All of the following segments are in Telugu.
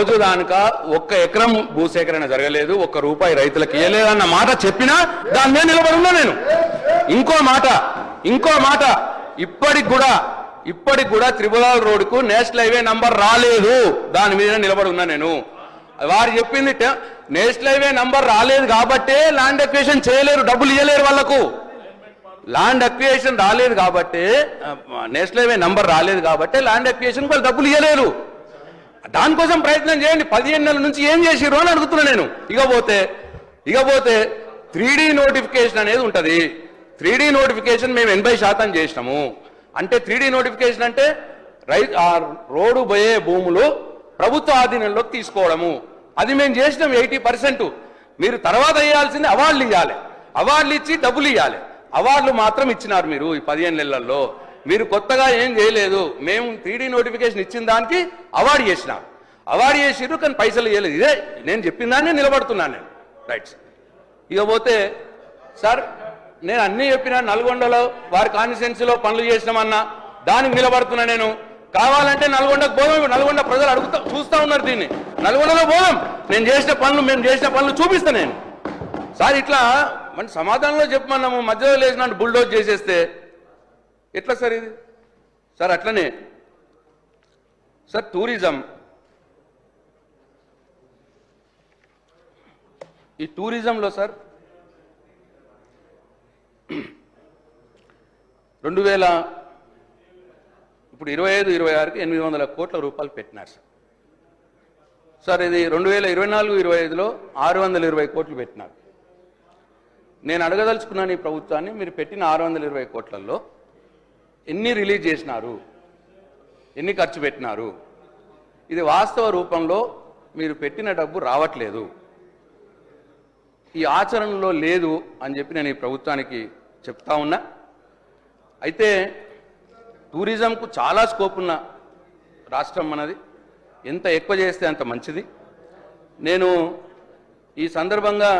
రోజు దానిక ఒక్క ఎకరం భూసేకరణ జరగలేదు, ఒక్క రూపాయి రైతులకు ఇవ్వలేదు అన్న మాట చెప్పినా దాని మీద నిలబడున్నా నేను. ఇంకో మాట ఇప్పటికి కూడా త్రిపురాల రోడ్డుకు నేషనల్ హైవే నంబర్ రాలేదు, దాని మీద నిలబడి ఉన్నా నేను. వారు చెప్పింది నేషనల్ హైవే నంబర్ రాలేదు కాబట్టే ల్యాండ్ అక్విజిషన్ చేయలేరు, డబ్బులు ఇవ్వలేరు వాళ్ళకు. ల్యాండ్ అక్విజిషన్ రాలేదు కాబట్టి, నేషనల్ హైవే నంబర్ రాలేదు కాబట్టి ల్యాండ్ అక్విజిషన్ వాళ్ళు డబ్బులు ఇవ్వలేరు. దానికోసం ప్రయత్నం చేయండి. 15 నెలల నుంచి ఏం చేసిర్రు అని అడుగుతున్నా నేను. ఇకపోతే 3D నోటిఫికేషన్ అనేది ఉంటుంది. 3D నోటిఫికేషన్ మేము 80% చేసినాము. అంటే 3D నోటిఫికేషన్ అంటే రోడ్డు పోయే భూములు ప్రభుత్వ ఆధీనంలోకి తీసుకోవడము, అది మేము చేసినాం 80%. మీరు తర్వాత ఇవ్వాల్సింది అవార్డులు ఇవ్వాలి, అవార్డులు ఇచ్చి డబ్బులు ఇవ్వాలి. అవార్డులు మాత్రం ఇచ్చినారు మీరు ఈ 15 నెలల్లో. మీరు కొత్తగా ఏం చేయలేదు. మేము 3D నోటిఫికేషన్ ఇచ్చిన దానికి అవార్డు చేసినాం, అవార్డు చేసిర్రు కానీ పైసలు ఇవ్వలేదు. ఇదే నేను చెప్పిన దాన్ని నిలబడుతున్నాను నేను. రైట్. ఇకపోతే సార్ నేను అన్నీ చెప్పినా, నల్గొండలో వారి కాన్స్టిట్యున్సీలో పనులు చేసినామన్నా దానికి నిలబడుతున్నా నేను. కావాలంటే నల్గొండకు పోదాం, నల్గొండ ప్రజలు చూస్తూ ఉన్నారు దీన్ని. నల్గొండలో పోదాం, మేము చేసిన పనులు చూపిస్తాను నేను. సార్ ఇట్లా మన సమాధానంలో చెప్పమన్నాము, మధ్యలో లేచినట్టు బుల్డోజ్ చేసేస్తే ఎట్లా సార్ ఇది? సార్ అట్లనే సార్ ఈ టూరిజంలో సార్ 25-26కి 800 కోట్ల రూపాయలు పెట్టినారు సార్. సార్ ఇది 2024-25లో 620 కోట్లు పెట్టినారు. నేను అడగదలుచుకున్నాను ఈ ప్రభుత్వాన్ని, మీరు పెట్టిన 620 కోట్లలో ఎన్ని రిలీజ్ చేసినారు, ఎన్ని ఖర్చు పెట్టినారు? ఇది వాస్తవ రూపంలో మీరు పెట్టిన డబ్బు రావట్లేదు, ఈ ఆచరణలో లేదు అని చెప్పి నేను ఈ ప్రభుత్వానికి చెప్తా ఉన్నా. అయితే టూరిజంకు చాలా స్కోప్ ఉన్న రాష్ట్రం మనది, ఎంత ఎక్కువ చేస్తే అంత మంచిది. నేను ఈ సందర్భంగా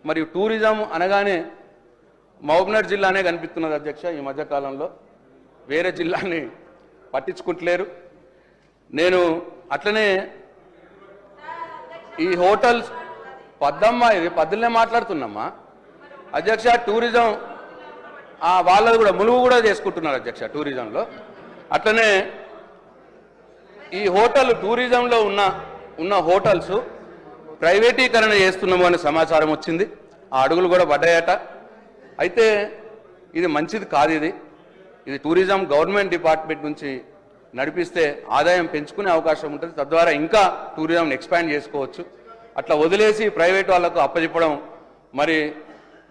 మరియు టూరిజం అనగానే మహబూబ్నగర్ జిల్లానే కనిపిస్తున్నది అధ్యక్ష. ఈ మధ్యకాలంలో వేరే జిల్లాని పట్టించుకుంటలేరు. నేను అట్లనే ఈ హోటల్స్ ఇది పద్దులనే మాట్లాడుతున్నామ్మా అధ్యక్ష. టూరిజం వాళ్ళది కూడా ములుగు కూడా చేసుకుంటున్నారు అధ్యక్ష టూరిజంలో. అట్లనే ఈ టూరిజంలో ఉన్న హోటల్స్ ప్రైవేటీకరణ చేస్తున్నాము అనే సమాచారం వచ్చింది. ఆ అడుగులు కూడా పడ్డాయట. అయితే ఇది మంచిది కాదు. ఇది టూరిజం గవర్నమెంట్ డిపార్ట్మెంట్ నుంచి నడిపిస్తే ఆదాయం పెంచుకునే అవకాశం ఉంటుంది, తద్వారా ఇంకా టూరిజంని ఎక్స్పాండ్ చేసుకోవచ్చు. అట్లా వదిలేసి ప్రైవేట్ వాళ్ళకు అప్పచెప్పడం మరి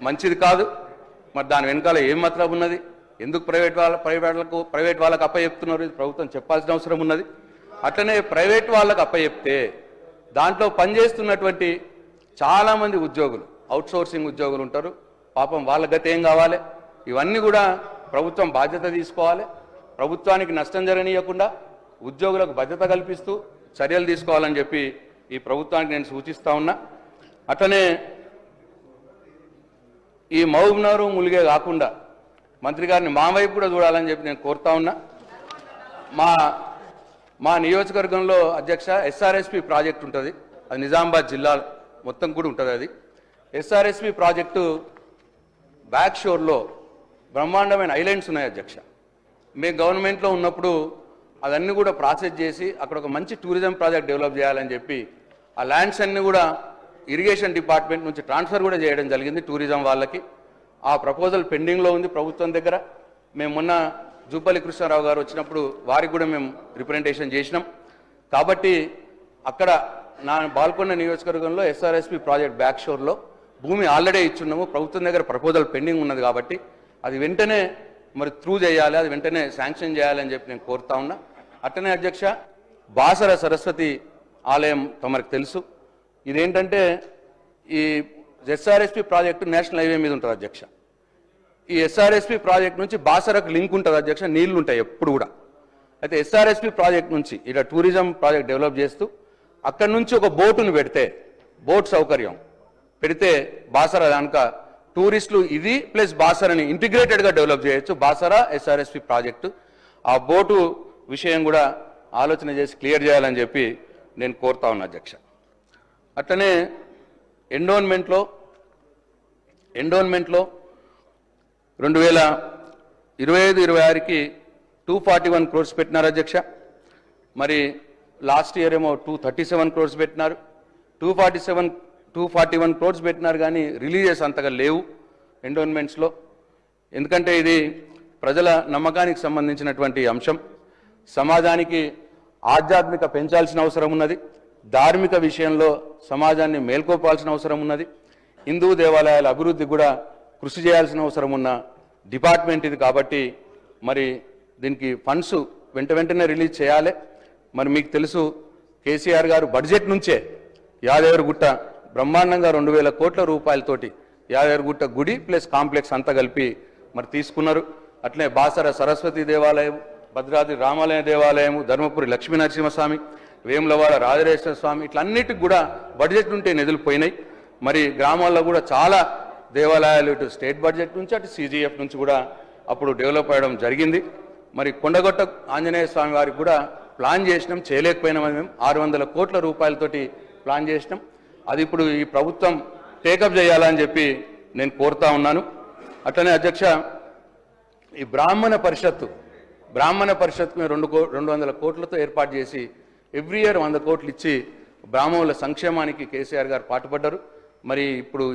మంచిది కాదు. మరి దాని వెనకాల ఏం మతలబు ఉన్నది? ఎందుకు ప్రైవేట్ వాళ్ళకు అప్పచెప్తున్నారు? ఇది ప్రభుత్వం చెప్పాల్సిన అవసరం ఉన్నది. అట్లనే ప్రైవేట్ వాళ్ళకు అప్పచెప్తే దాంట్లో పనిచేస్తున్నటువంటి చాలామంది ఉద్యోగులు, అవుట్సోర్సింగ్ ఉద్యోగులు ఉంటారు. పాపం వాళ్ళ గతి ఏం కావాలి? ఇవన్నీ కూడా ప్రభుత్వం బాధ్యత తీసుకోవాలి. ప్రభుత్వానికి నష్టం జరగనీయకుండా ఉద్యోగులకు భద్రత కల్పిస్తూ చర్యలు తీసుకోవాలని చెప్పి ఈ ప్రభుత్వానికి నేను సూచిస్తా ఉన్నా. అట్లనే ఈ మహబూబ్నగర్ ములిగే కాకుండా మంత్రి గారిని మా వైపు కూడా చూడాలని చెప్పి నేను కోరుతా ఉన్నా. మా నియోజకవర్గంలో అధ్యక్ష SRSP ప్రాజెక్ట్ ఉంటుంది, అది నిజామాబాద్ జిల్లా మొత్తం కూడా ఉంటుంది. అది SRSP ప్రాజెక్టు బ్యాక్ షోర్లో బ్రహ్మాండమైన ఐలాండ్స్ ఉన్నాయి అధ్యక్ష. మేము గవర్నమెంట్లో ఉన్నప్పుడు అదన్నీ కూడా ప్రాసెస్ చేసి అక్కడ ఒక మంచి టూరిజం ప్రాజెక్ట్ డెవలప్ చేయాలని చెప్పి ఆ ల్యాండ్స్ అన్నీ కూడా ఇరిగేషన్ డిపార్ట్మెంట్ నుంచి ట్రాన్స్ఫర్ కూడా చేయడం జరిగింది టూరిజం వాళ్ళకి. ఆ ప్రపోజల్ పెండింగ్లో ఉంది ప్రభుత్వం దగ్గర. మేము మొన్న జూపల్లి కృష్ణారావు గారు వచ్చినప్పుడు వారికి కూడా మేము రిప్రజెంటేషన్ చేసినాం. కాబట్టి అక్కడ నా బాల్కొండ నియోజకవర్గంలో SRSP ప్రాజెక్ట్ బ్యాక్ షోర్లో భూమి ఆల్రెడీ ఇచ్చున్నాము. ప్రభుత్వం దగ్గర ప్రపోజల్ పెండింగ్ ఉన్నది కాబట్టి అది వెంటనే మరి త్రూ చేయాలి, అది వెంటనే శాంక్షన్ చేయాలని చెప్పి నేను కోరుతా ఉన్నా. అట్టనే అధ్యక్ష బాసర సరస్వతి ఆలయం తమరికి తెలుసు. ఇదేంటంటే ఈ SRSP ప్రాజెక్టు నేషనల్ హైవే మీద ఉంటుంది అధ్యక్ష. ఈ SRSP ప్రాజెక్ట్ నుంచి బాసరకు లింక్ ఉంటుంది అధ్యక్ష, నీళ్లు ఉంటాయి ఎప్పుడు కూడా. అయితే SRSP ప్రాజెక్ట్ నుంచి ఇలా టూరిజం ప్రాజెక్ట్ డెవలప్ చేస్తూ అక్కడి నుంచి ఒక బోటును పెడితే, బోట్ సౌకర్యం పెడితే బాసర దానిక టూరిస్టులు ఇది ప్లస్ బాసరని ఇంటిగ్రేటెడ్గా డెవలప్ చేయొచ్చు. బాసర SRSP ప్రాజెక్టు ఆ బోటు విషయం కూడా ఆలోచన చేసి క్లియర్ చేయాలని చెప్పి నేను కోరుతా ఉన్నా అధ్యక్ష. అట్లనే ఎండోన్మెంట్లో 2025-26కి 241 crores పెట్టినారు అధ్యక్ష. మరి లాస్ట్ ఇయర్ ఏమో 237 crores పెట్టినారు. 241 crores పెట్టినారు కానీ రిలీజెస్ అంతగా లేవు ఎండోన్మెంట్స్లో. ఎందుకంటే ఇది ప్రజల నమ్మకానికి సంబంధించినటువంటి అంశం. సమాజానికి ఆధ్యాత్మిక పెంచాల్సిన అవసరం ఉన్నది. ధార్మిక విషయంలో సమాజాన్ని మేల్కొల్పాల్సిన అవసరం ఉన్నది. హిందూ దేవాలయాల అభివృద్ధి కూడా కృషి చేయాల్సిన అవసరం ఉన్న డిపార్ట్మెంట్ ఇది. కాబట్టి మరి దీనికి ఫండ్స్ వెంటనే రిలీజ్ చేయాలి. మరి మీకు తెలుసు కేసీఆర్ గారు బడ్జెట్ నుంచే యాదగిరిగుట్ట బ్రహ్మాండంగా 2,000 కోట్ల రూపాయలతోటి యాదగిరిగుట్ట గుడి ప్లస్ కాంప్లెక్స్ అంతా కలిపి మరి తీసుకున్నారు. అట్లనే బాసర సరస్వతి దేవాలయం, భద్రాద్రి రామాలయ దేవాలయం, ధర్మపురి లక్ష్మీ నరసింహస్వామి, వేములవాడ రాజరాజేశ్వర స్వామి, ఇట్లన్నిటికి కూడా బడ్జెట్ నుంటే నిధులు పోయినాయి. మరి గ్రామాల్లో కూడా చాలా దేవాలయాలు ఇటు స్టేట్ బడ్జెట్ నుంచి అటు CGF నుంచి కూడా అప్పుడు డెవలప్ అవ్వడం జరిగింది. మరి కొండగొట్ట ఆంజనేయ స్వామి వారికి కూడా ప్లాన్ చేసినాం, చేయలేకపోయినాం. మేము 600 కోట్ల రూపాయలతోటి ప్లాన్ చేసినాం. అది ఇప్పుడు ఈ ప్రభుత్వం టేకప్ చేయాలని చెప్పి నేను కోరుతా ఉన్నాను. అట్లనే అధ్యక్ష, ఈ బ్రాహ్మణ పరిషత్తు మేము 200 కోట్లతో ఏర్పాటు చేసి ఎవ్రీ ఇయర్ 100 కోట్లు ఇచ్చి బ్రాహ్మణుల సంక్షేమానికి కేసీఆర్ గారు పాటుపడ్డారు. మరి ఇప్పుడు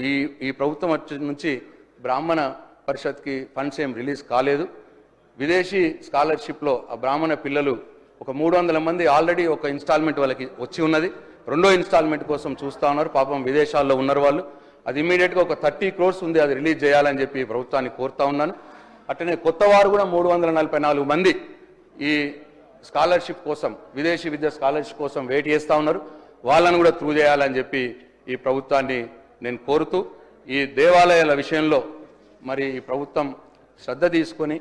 ఈ ప్రభుత్వం నుంచి బ్రాహ్మణ పరిషత్కి ఫండ్స్ ఏం రిలీజ్ కాలేదు. విదేశీ స్కాలర్షిప్లో ఆ బ్రాహ్మణ పిల్లలు ఒక 300 మంది ఆల్రెడీ ఒక ఇన్స్టాల్మెంట్ వాళ్ళకి వచ్చి ఉన్నది. రెండో ఇన్స్టాల్మెంట్ కోసం చూస్తూ ఉన్నారు. పాపం విదేశాల్లో ఉన్నారు వాళ్ళు. అది ఇమీడియట్గా ఒక 30 crores ఉంది, అది రిలీజ్ చేయాలని చెప్పి ప్రభుత్వాన్ని కోరుతా ఉన్నాను. అట్లనే కొత్త వారు కూడా 344 మంది ఈ స్కాలర్షిప్ కోసం, విదేశీ విద్య స్కాలర్షిప్ కోసం వెయిట్ చేస్తూ ఉన్నారు. వాళ్ళను కూడా త్రూ చేయాలని చెప్పి ఈ ప్రభుత్వాన్ని నేను కోరుతూ, ఈ దేవాలయాల విషయంలో మరి ఈ ప్రభుత్వం శ్రద్ధ తీసుకొని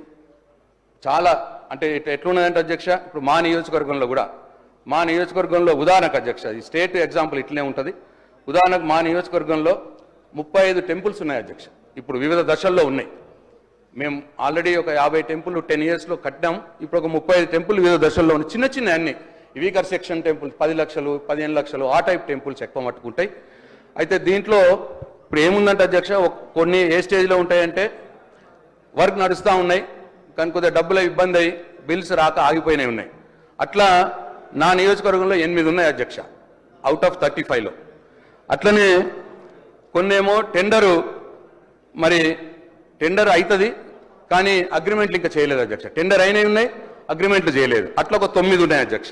చాలా అంటే ఎట్లున్నదంటే అధ్యక్ష, ఇప్పుడు మా నియోజకవర్గంలో ఉదాహరణకు అధ్యక్ష, ఈ స్టేట్ ఎగ్జాంపుల్ ఇట్లనే ఉంటుంది. ఉదాహరణకు మా నియోజకవర్గంలో 35 టెంపుల్స్ ఉన్నాయి అధ్యక్ష. ఇప్పుడు వివిధ దశల్లో ఉన్నాయి. మేము ఆల్రెడీ ఒక 50 టెంపుల్ 10 yearsలో కట్టాం. ఇప్పుడు ఒక 35 టెంపుల్ వివిధ దశల్లో ఉన్నాయి. చిన్న అన్ని వీకర్ సెక్షన్ టెంపుల్ 10 లక్షలు 15 లక్షలు ఆ టైప్ టెంపుల్స్ ఎక్కువ మట్టుకుంటాయి. అయితే దీంట్లో ఇప్పుడు ఏముందంటే అధ్యక్ష, కొన్ని ఏ స్టేజ్లో ఉంటాయంటే వర్క్ నడుస్తూ ఉన్నాయి కానీ కొద్దిగా డబ్బుల ఇబ్బంది అయ్యి బిల్స్ రాక ఆగిపోయినాయి ఉన్నాయి. అట్లా నా నియోజకవర్గంలో 8 ఉన్నాయి అధ్యక్ష అవుట్ ఆఫ్ 35లో. అట్లనే కొన్నేమో టెండర్ అవుతుంది కానీ అగ్రిమెంట్లు ఇంకా చేయలేదు అధ్యక్ష. టెండర్ అయినవి ఉన్నాయి, అగ్రిమెంట్లు చేయలేదు. అట్లా ఒక 9 ఉన్నాయి అధ్యక్ష.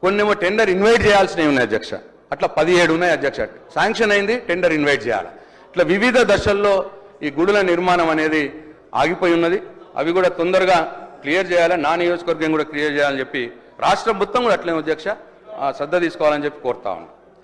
కొన్నేమో టెండర్ ఇన్వైట్ చేయాల్సినవి ఉన్నాయి అధ్యక్ష. అట్లా 17 ఉన్నాయి అధ్యక్ష. శాంక్షన్ అయింది, టెండర్ ఇన్వైట్ చేయాలి. ఇట్లా వివిధ దశల్లో ఈ గుడుల నిర్మాణం అనేది ఆగిపోయి ఉన్నది. అవి కూడా తొందరగా క్లియర్ చేయాలి. నా నియోజకవర్గం కూడా క్లియర్ చేయాలని చెప్పి రాష్ట్రం మొత్తం కూడా అట్లే అధ్యక్ష శ్రద్ధ తీసుకోవాలని చెప్పి కోరుతా ఉన్నాను.